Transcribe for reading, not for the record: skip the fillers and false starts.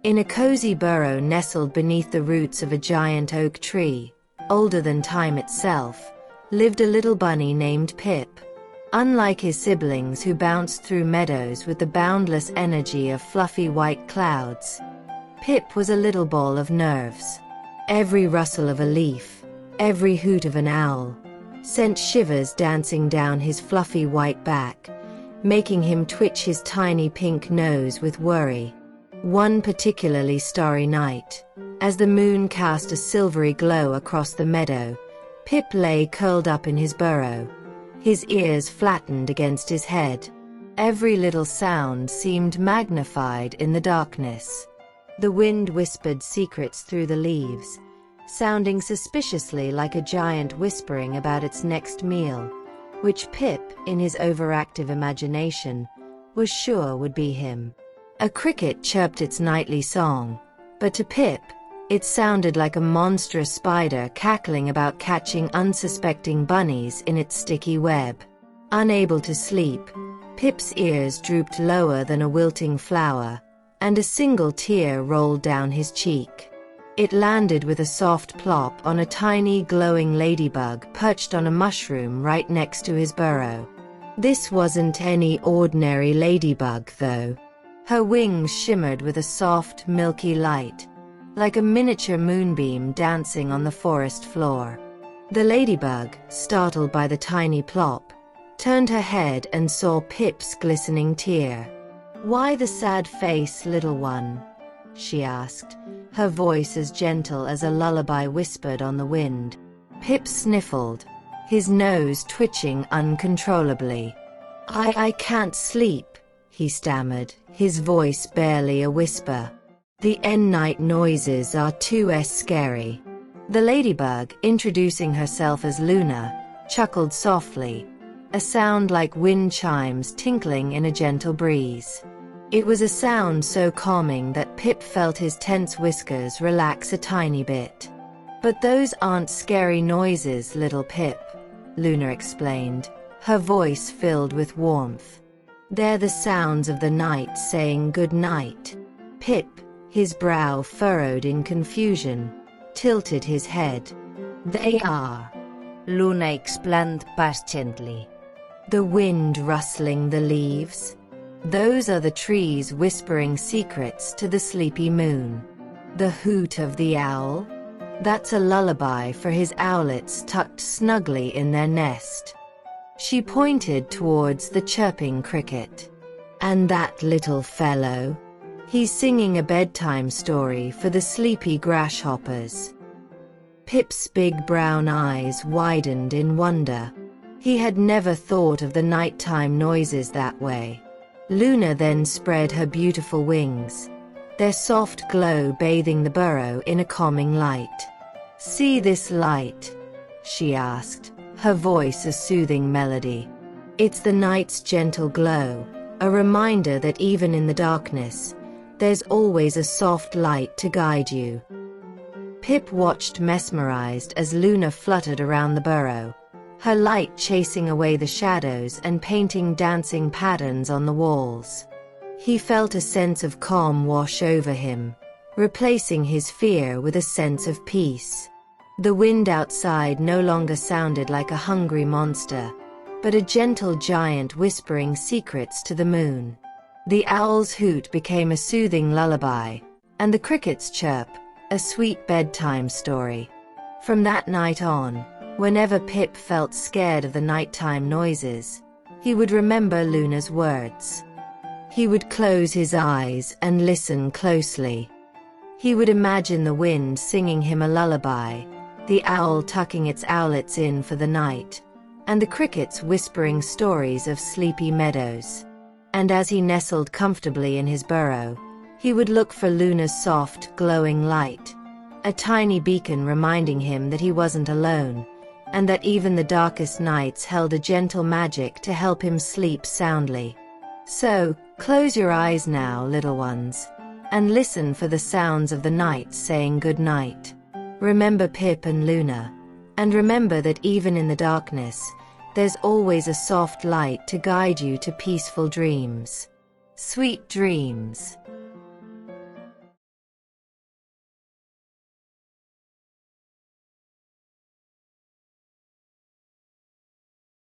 In a cozy burrow nestled beneath the roots of a giant oak tree, older than time itself, lived a little bunny named Pip. Unlike his siblings who bounced through meadows with the boundless energy of fluffy white clouds, Pip was a little ball of nerves. Every rustle of a leaf, every hoot of an owl, sent shivers dancing down his fluffy white back, making him twitch his tiny pink nose with worry. One particularly starry night, as the moon cast a silvery glow across the meadow, Pip lay curled up in his burrow, his ears flattened against his head. Every little sound seemed magnified in the darkness. The wind whispered secrets through the leaves, sounding suspiciously like a giant whispering about its next meal, which Pip, in his overactive imagination, was sure would be him. A cricket chirped its nightly song, but to Pip, it sounded like a monstrous spider cackling about catching unsuspecting bunnies in its sticky web. Unable to sleep, Pip's ears drooped lower than a wilting flower, and a single tear rolled down his cheek. It landed with a soft plop on a tiny glowing ladybug perched on a mushroom right next to his burrow. This wasn't any ordinary ladybug, though. Her wings shimmered with a soft, milky light, like a miniature moonbeam dancing on the forest floor. The ladybug, startled by the tiny plop, turned her head and saw Pip's glistening tear. "Why the sad face, little one?" she asked, her voice as gentle as a lullaby whispered on the wind. Pip sniffled, his nose twitching uncontrollably. I can't sleep," he stammered, his voice barely a whisper. "The night noises are too scary." The ladybug, introducing herself as Luna, chuckled softly, a sound like wind chimes tinkling in a gentle breeze. It was a sound so calming that Pip felt his tense whiskers relax a tiny bit. "But those aren't scary noises, little Pip," Luna explained, her voice filled with warmth. "They're the sounds of the night saying good night." Pip, his brow furrowed in confusion, tilted his head. "They are," Luna explained patiently. "The wind rustling the leaves. Those are the trees whispering secrets to the sleepy moon. The hoot of the owl? That's a lullaby for his owlets tucked snugly in their nest." She pointed towards the chirping cricket. "And that little fellow? He's singing a bedtime story for the sleepy grasshoppers." Pip's big brown eyes widened in wonder. He had never thought of the nighttime noises that way. Luna then spread her beautiful wings, their soft glow bathing the burrow in a calming light. "See this light?" she asked, her voice a soothing melody. "It's the night's gentle glow, a reminder that even in the darkness, there's always a soft light to guide you." Pip watched mesmerized as Luna fluttered around the burrow, her light chasing away the shadows and painting dancing patterns on the walls. He felt a sense of calm wash over him, replacing his fear with a sense of peace. The wind outside no longer sounded like a hungry monster, but a gentle giant whispering secrets to the moon. The owl's hoot became a soothing lullaby, and the cricket's chirp, a sweet bedtime story. From that night on, whenever Pip felt scared of the nighttime noises, he would remember Luna's words. He would close his eyes and listen closely. He would imagine the wind singing him a lullaby, the owl tucking its owlets in for the night, and the crickets whispering stories of sleepy meadows. And as he nestled comfortably in his burrow, he would look for Luna's soft, glowing light, a tiny beacon reminding him that he wasn't alone, and that even the darkest nights held a gentle magic to help him sleep soundly. So, close your eyes now, little ones, and listen for the sounds of the night saying good night. Remember Pip and Luna, and remember that even in the darkness, there's always a soft light to guide you to peaceful dreams. Sweet dreams.